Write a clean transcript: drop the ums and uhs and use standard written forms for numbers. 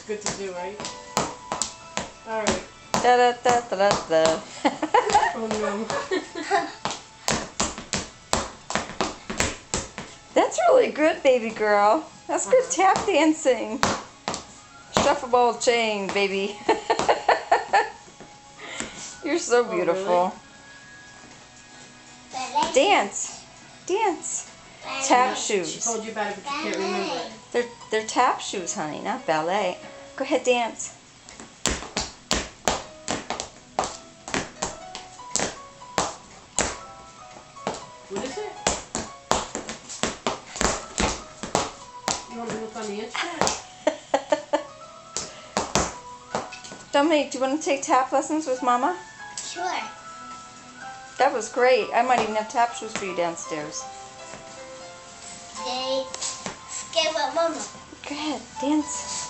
good to do, right? Alright. Da da da da da. Oh no. That's really good, baby girl. That's good tap dancing. Shuffleball chain, baby. You're so beautiful. Dance. Dance. Tap She shoes. told you about it, but you can't remember it. They're tap shoes, honey, not ballet. Go ahead, dance. What is it? You want to look on the internet? Dominique, do you want to take tap lessons with Mama? Sure. That was great. I might even have tap shoes for you downstairs. They skip with Mama. Go ahead, dance.